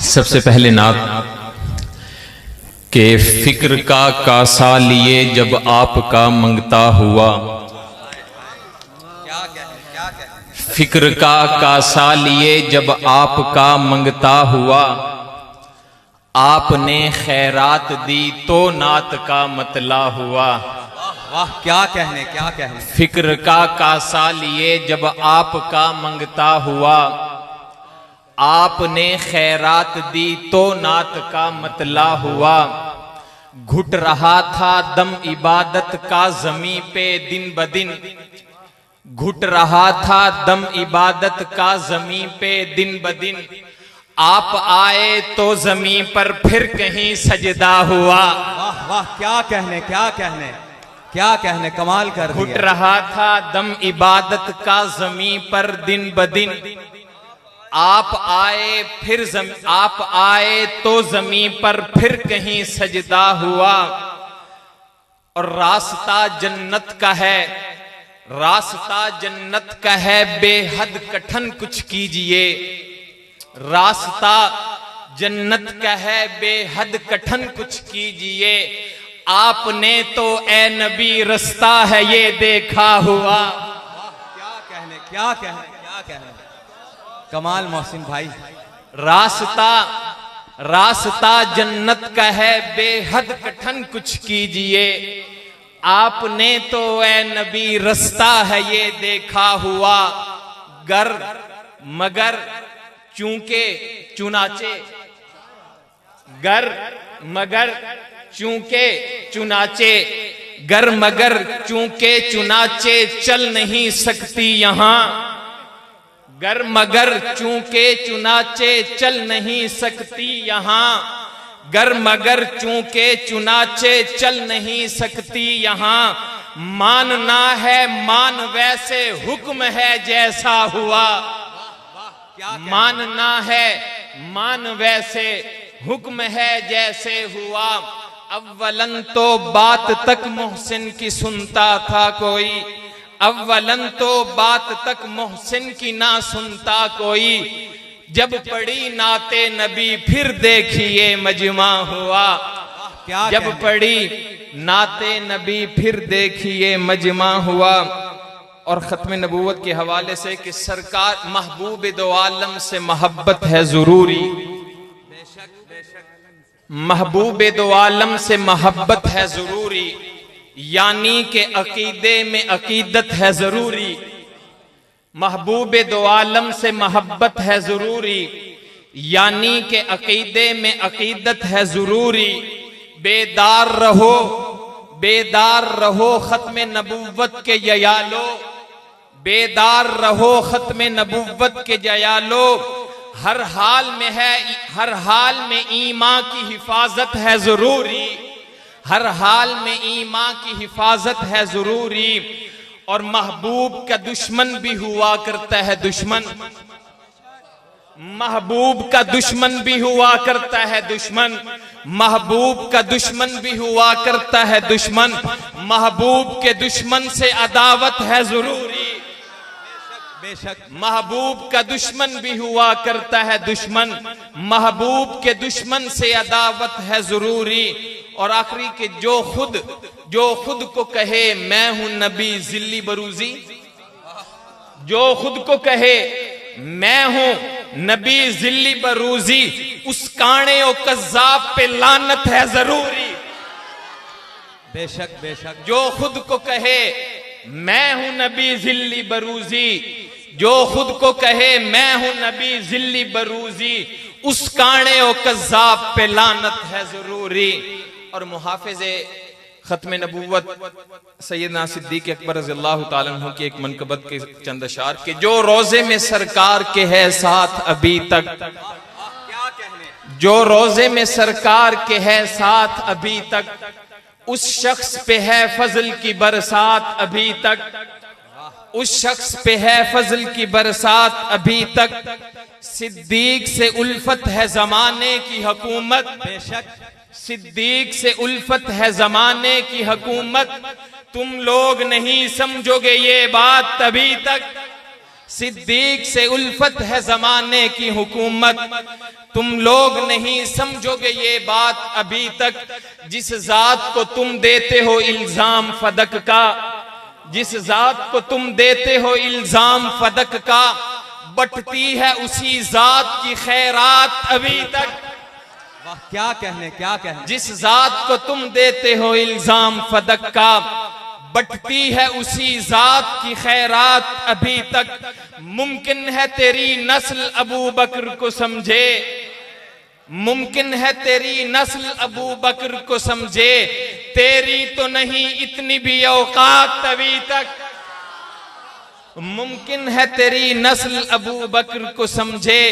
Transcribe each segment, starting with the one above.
सबसे पहले नात के फिक्र का कासा लिए जब आपका मंगता हुआ। फिक्र का कासा लिए जब आपका मंगता हुआ, आपने खैरात दी तो नात का मतला हुआ। वाह क्या कहने क्या कहने। फिक्र का कासा लिए जब आपका मंगता हुआ, आपने खैरात दी तो नात का मतला हुआ। घुट रहा था दम इबादत का ज़मीं पे दिन ब दिन, घुट रहा था दम इबादत का ज़मीं पे दिन ब दिन। आप आए तो ज़मीं पर फिर कहीं सजदा हुआ। वाह वाह क्या कहने क्या कहने क्या कहने, कमाल कर दिया। घुट रहा था दम इबादत का ज़मीं पर दिन ब दिन। आप आए तो ज़मीं पर फिर कहीं सजदा हुआ। और रास्ता जन्नत का है, रास्ता जन्नत का है, बेहद कठिन कुछ कीजिए। रास्ता जन्नत का है, बेहद कठिन कुछ कीजिए। आपने तो ए नबी रास्ता है ये देखा हुआ। क्या कहने क्या कहने क्या कहने, कमाल मोहसिन भाई। रास्ता जन्नत का है, बेहद कठिन कुछ कीजिए। आपने तो ए नबी रास्ता है ये देखा हुआ। गर मगर चूंके चुनाचे, गर मगर चूंके चुनाचे, गर मगर चूंके चुनाचे चल नहीं सकती यहां। गर मगर चूंके चुनाचे चल नहीं सकती यहां। गर मगर चूंके चुनाचे चल नहीं सकती यहां। मानना है मान वैसे हुक्म है जैसा हुआ। मानना है मान वैसे हुक्म है जैसे हुआ। अव्वलन तो बात तक मोहसिन की सुनता था कोई, अव्वलन तो बात तक मोहसिन की ना सुनता कोई। जब पढ़ी नाते नबी फिर देखिए मजमा हुआ। जब पढ़ी नाते नबी फिर देखिए मजमा हुआ। और खत्म नबूवत के हवाले से कि सरकार महबूब दो आलम से मोहब्बत है जरूरी। महबूब दो आलम से मोहब्बत है जरूरी, यानी कि अकीदे में अकीदत है जरूरी। महबूब दो आलम से मोहब्बत है जरूरी, यानी कि अकीदे में अकीदत है जरूरी। बेदार रहो, बेदार रहो खत्म नबूवत के जयालो, बेदार रहो खत्म नबूवत के जयालो। हर हाल में है, हर हाल में ईमान की हिफाजत है जरूरी। हर हाल में ईमान की हिफाजत है जरूरी। और महबूब का दुश्मन भी हुआ करता है दुश्मन, महबूब का दुश्मन भी हुआ करता है दुश्मन। महबूब का दुश्मन भी हुआ करता है दुश्मन। महबूब के दुश्मन से अदावत है जरूरी। बेशक महबूब का दुश्मन भी हुआ करता है दुश्मन। महबूब के दुश्मन से अदावत है जरूरी। और आखिरी के जो खुद को कहे मैं हूं नबी जिल्ली बरूजी, जो खुद को कहे मैं हूं नबी जिल्ली बरूजी, उस काणे और कज़्ज़ाब पे लानत है जरूरी। बेशक बेशक जो खुद को कहे मैं हूं नबी जिल्ली बरूजी, जो खुद को कहे मैं हूं नबी जिल्ली बरूजी, उस काणे और कज़्ज़ाब पे लानत है जरूरी। और मुहाफ़िज़े खत्म नबूवत सैयदना सिद्दीक़ अकबर रज़ियल्लाहु ताला अन्हु की एक मनक़बत के चंद अशार के जो रोजे में सरकार के है साथ अभी तक, जो रोजे में सरकार के है साथ अभी तक, उस शख्स पे है फजल की बरसात अभी तक, उस शख्स पे है फजल की बरसात अभी तक। सिद्दीक से उल्फत है जमाने की हुकूमत, बेशक सिद्दीक से उल्फत है जमाने की हुकूमत। तुम लोग नहीं समझोगे ये बात तभी तक, सिद्दीक से उल्फत है जमाने की हुकूमत। तुम लोग नहीं समझोगे ये बात अभी तक, जिस जात को तुम देते हो इल्जाम फदक का, जिस जात को तुम देते हो इल्जाम फदक का, बटती है उसी जात की खैरात अभी तक। वाह, क्या कहने, क्या कहने। जिस जात को तुम देते हो इल्जाम फदक का, बटती है उसी जात की खैरात अभी तक। मुमकिन है तेरी नस्ल अबू बकर को समझे, मुमकिन है तेरी नस्ल अबू बकर को समझे, तेरी तो नहीं इतनी भी औकात अभी तक। मुमकिन है तेरी नस्ल अबू बकर को समझे,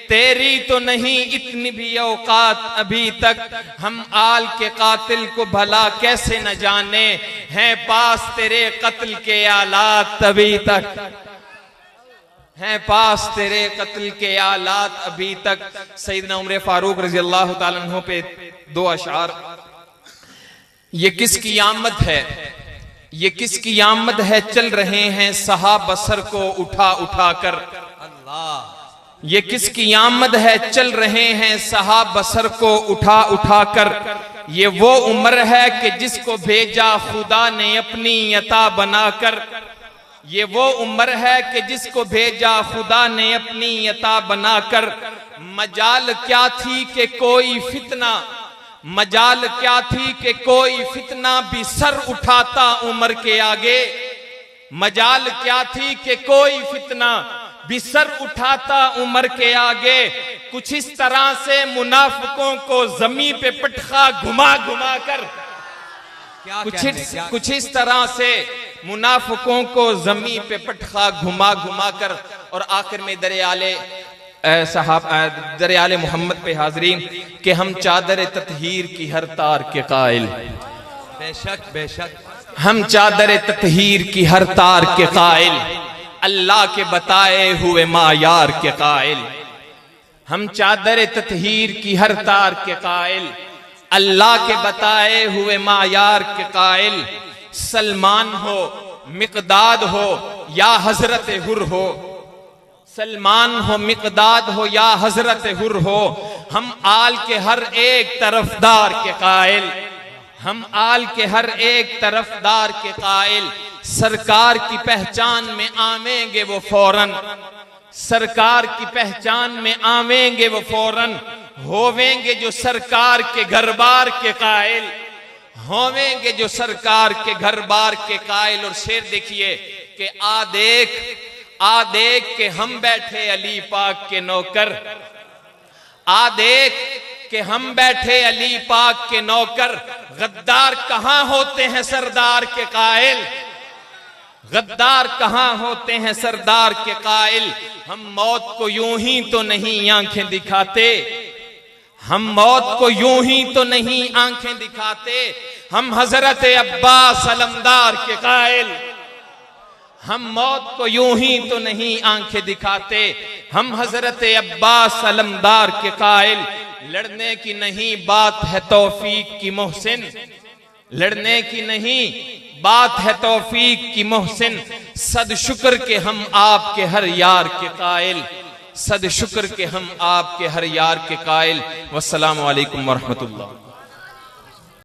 तेरी तो नहीं इतनी भी औकात अभी तक। हम आल के कातिल को भला कैसे न जाने, हैं पास तेरे कत्ल के आलात अभी तक, हैं पास तेरे कत्ल के आलात अभी तक। सैयदना उमर फारूक रजी अल्लाह ताला अन्हु पे दो अशार। ये किसकी आमद है, ये किसकी आमद है, चल रहे हैं सहाब बसर को उठा उठा कर। अल्लाह, ये किसकी आमद है, चल रहे हैं सहाब बसर को उठा उठा कर। ये वो उम्र है कि जिसको भेजा खुदा ने अपनी अता बनाकर। ये वो उम्र है कि जिसको भेजा खुदा ने अपनी अता बनाकर। मजाल क्या थी कि कोई फितना, मजाल क्या थी कि कोई फितना भी सर उठाता उम्र के आगे। मजाल क्या थी कि कोई फितना भी सर उठाता उम्र के आगे। कुछ इस तरह से मुनाफिकों को जमीन पे पटखा घुमा घुमा कर, कुछ इस तरह से मुनाफिकों को जमीन पे पटखा घुमा घुमा कर। और आखिर में दरियाले मोहम्मद पे हाजरीन कि हम चादर ततहीर की हर तार के कायल। बेशक बेशक, हम चादर ततहीर की हर तार के कायल, अल्लाह के बताए हुए मायार के कायल। हम चादर ततहीर की हर तार के कायल, अल्लाह के बताए हुए मायार के कायल। सलमान हो, मिकदाद हो या हजरत हुर हो, सलमान हो, मिकदाद हो या हजरत हुर हो, हम आल के हर एक तरफदार के कायल। हम आल के हर एक तरफदार के कायल। सरकार की पहचान में आवेंगे वो फौरन, सरकार की पहचान में आवेंगे वो फौरन। होवेंगे जो सरकार के घर बार के कायल, होवेंगे जो सरकार के घर बार के कायल। और शेर देखिए कि आ देख के हम बैठे अली पाक के नौकर, आ देख के हम बैठे अली पाक के नौकर। गद्दार कहां होते हैं सरदार के कायल, गद्दार कहां होते हैं सरदार के कायल। हम मौत को यूं ही तो नहीं आंखें दिखाते, हम मौत को यूं ही तो नहीं आंखें दिखाते। हम हजरत अब्बास अलमदार के कायल, हम मौत को यूं ही तो नहीं आंखें दिखाते। हम हजरत अब्बास अलमदार के कायल। लड़ने की नहीं बात है तौफीक की मोहसिन, लड़ने की नहीं बात है तौफीक की मोहसिन। सद शुक्र के हम आपके हर यार के कायल, सद शुक्र के हम आपके हर यार के कायल। वस्सलामु अलैकुम वरहमतुल्लाह।